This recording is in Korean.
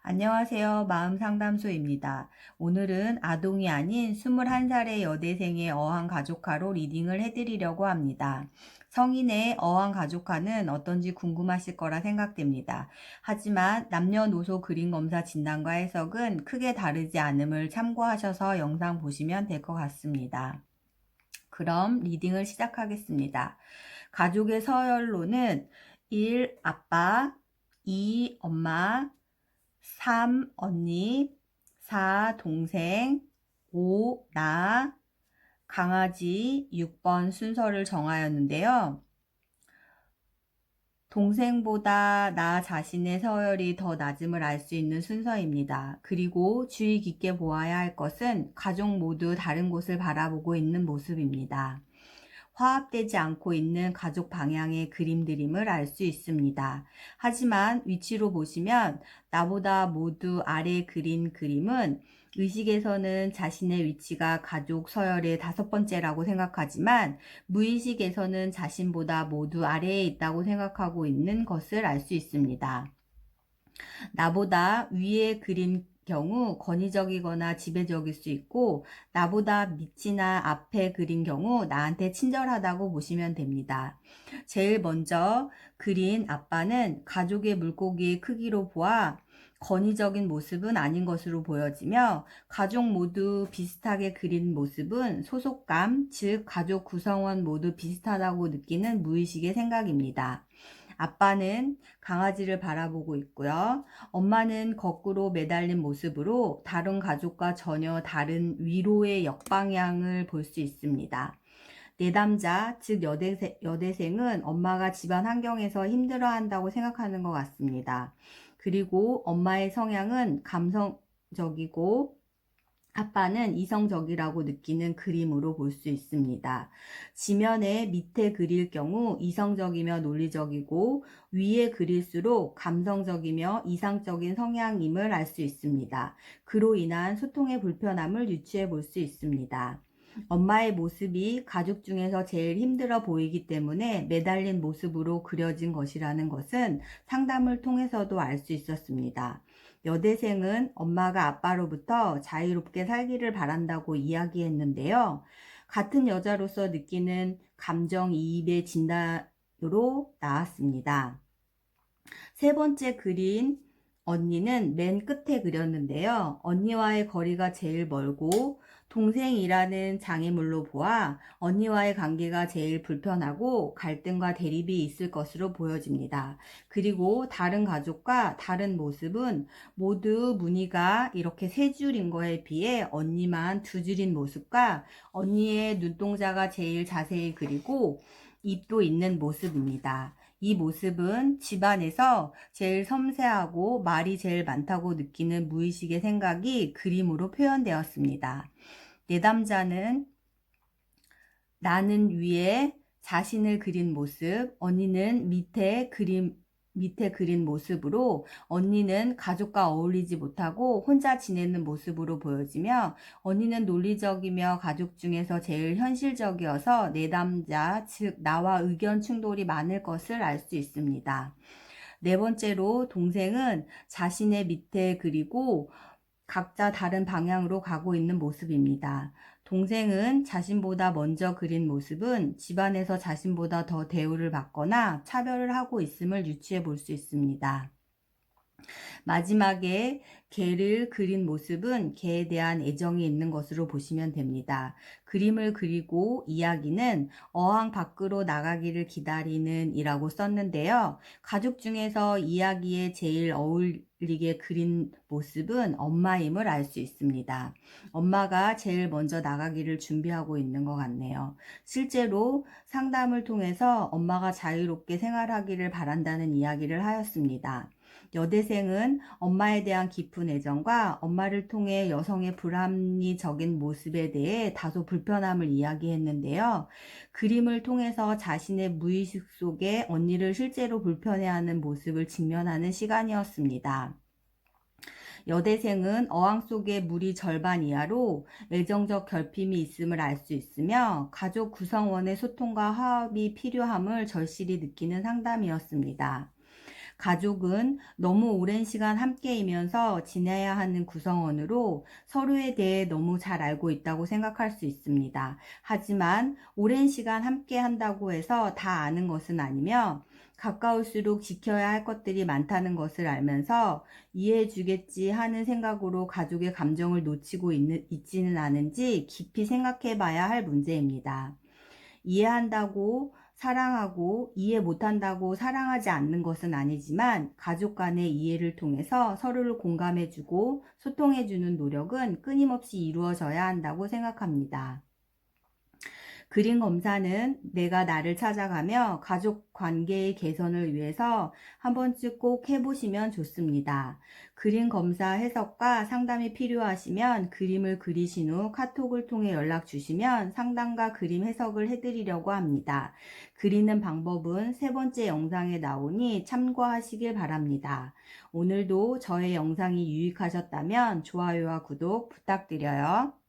안녕하세요. 마음상담소입니다. 오늘은 아동이 아닌 21살의 여대생의 어항가족화로 리딩을 해드리려고 합니다. 성인의 어항가족화는 어떤지 궁금하실 거라 생각됩니다. 하지만 남녀노소 그림검사 진단과 해석은 크게 다르지 않음을 참고하셔서 영상 보시면 될 것 같습니다. 그럼 리딩을 시작하겠습니다. 가족의 서열로는 1. 아빠, 2. 엄마, 3. 언니, 4. 동생, 5. 나, 강아지 6번 순서를 정하였는데요. 동생보다 나 자신의 서열이 더 낮음을 알 수 있는 순서입니다. 그리고 주의 깊게 보아야 할 것은 가족 모두 다른 곳을 바라보고 있는 모습입니다. 화합되지 않고 있는 가족 방향의 그림들임을 알 수 있습니다. 하지만 위치로 보시면 나보다 모두 아래 그린 그림은 의식에서는 자신의 위치가 가족 서열의 5번째라고 생각하지만 무의식에서는 자신보다 모두 아래에 있다고 생각하고 있는 것을 알 수 있습니다. 나보다 위에 그린 경우 권위적이거나 지배적일 수 있고 나보다 밑이나 앞에 그린 경우 나한테 친절하다고 보시면 됩니다. 제일 먼저 그린 아빠는 가족의 물고기의 크기로 보아 권위적인 모습은 아닌 것으로 보여지며 가족 모두 비슷하게 그린 모습은 소속감, 즉 가족 구성원 모두 비슷하다고 느끼는 무의식의 생각입니다. 아빠는 강아지를 바라보고 있고요. 엄마는 거꾸로 매달린 모습으로 다른 가족과 전혀 다른 위로의 역방향을 볼 수 있습니다. 내담자, 즉 여대생은 엄마가 집안 환경에서 힘들어한다고 생각하는 것 같습니다. 그리고 엄마의 성향은 감성적이고 아빠는 이성적이라고 느끼는 그림으로 볼 수 있습니다. 지면에 밑에 그릴 경우 이성적이며 논리적이고 위에 그릴수록 감성적이며 이상적인 성향임을 알 수 있습니다. 그로 인한 소통의 불편함을 유추해 볼 수 있습니다. 엄마의 모습이 가족 중에서 제일 힘들어 보이기 때문에 매달린 모습으로 그려진 것이라는 것은 상담을 통해서도 알 수 있었습니다. 여대생은 엄마가 아빠로부터 자유롭게 살기를 바란다고 이야기했는데요. 같은 여자로서 느끼는 감정이입의 진단으로 나왔습니다. 세 번째 그린 언니는 맨 끝에 그렸는데요. 언니와의 거리가 제일 멀고 동생이라는 장애물로 보아 언니와의 관계가 제일 불편하고 갈등과 대립이 있을 것으로 보여집니다. 그리고 다른 가족과 다른 모습은 모두 무늬가 이렇게 세 줄인 거에 비해 언니만 두 줄인 모습과 언니의 눈동자가 제일 자세히 그리고 입도 있는 모습입니다. 이 모습은 집안에서 제일 섬세하고 말이 제일 많다고 느끼는 무의식의 생각이 그림으로 표현되었습니다. 내담자는 나는 위에 자신을 그린 모습, 언니는 밑에 그린 모습으로 언니는 가족과 어울리지 못하고 혼자 지내는 모습으로 보여지며 언니는 논리적이며 가족 중에서 제일 현실적이어서 내담자, 즉 나와 의견 충돌이 많을 것을 알 수 있습니다. 네 번째로 동생은 자신의 밑에 그리고 각자 다른 방향으로 가고 있는 모습입니다. 동생은 자신보다 먼저 그린 모습은 집안에서 자신보다 더 대우를 받거나 차별을 하고 있음을 유추해 볼 수 있습니다. 마지막에 개를 그린 모습은 개에 대한 애정이 있는 것으로 보시면 됩니다. 그림을 그리고 이야기는 어항 밖으로 나가기를 기다리는 이라고 썼는데요. 가족 중에서 이야기에 제일 어울리게 그린 모습은 엄마임을 알 수 있습니다. 엄마가 제일 먼저 나가기를 준비하고 있는 것 같네요. 실제로 상담을 통해서 엄마가 자유롭게 생활하기를 바란다는 이야기를 하였습니다. 여대생은 엄마에 대한 깊은 애정과 엄마를 통해 여성의 불합리적인 모습에 대해 다소 불편함을 이야기했는데요. 그림을 통해서 자신의 무의식 속에 언니를 실제로 불편해하는 모습을 직면하는 시간이었습니다. 여대생은 어항 속에 물이 절반 이하로 애정적 결핍이 있음을 알 수 있으며 가족 구성원의 소통과 화합이 필요함을 절실히 느끼는 상담이었습니다. 가족은 너무 오랜 시간 함께이면서 지내야 하는 구성원으로 서로에 대해 너무 잘 알고 있다고 생각할 수 있습니다. 하지만 오랜 시간 함께 한다고 해서 다 아는 것은 아니며 가까울수록 지켜야 할 것들이 많다는 것을 알면서 이해해 주겠지 하는 생각으로 가족의 감정을 놓치고 있지는 않은지 깊이 생각해 봐야 할 문제입니다. 이해한다고 사랑하고 이해 못한다고 사랑하지 않는 것은 아니지만 가족 간의 이해를 통해서 서로를 공감해주고 소통해주는 노력은 끊임없이 이루어져야 한다고 생각합니다. 그림 검사는 내가 나를 찾아가며 가족 관계의 개선을 위해서 한 번쯤 꼭 해보시면 좋습니다. 그림 검사 해석과 상담이 필요하시면 그림을 그리신 후 카톡을 통해 연락 주시면 상담과 그림 해석을 해드리려고 합니다. 그리는 방법은 세 번째 영상에 나오니 참고하시길 바랍니다. 오늘도 저의 영상이 유익하셨다면 좋아요와 구독 부탁드려요.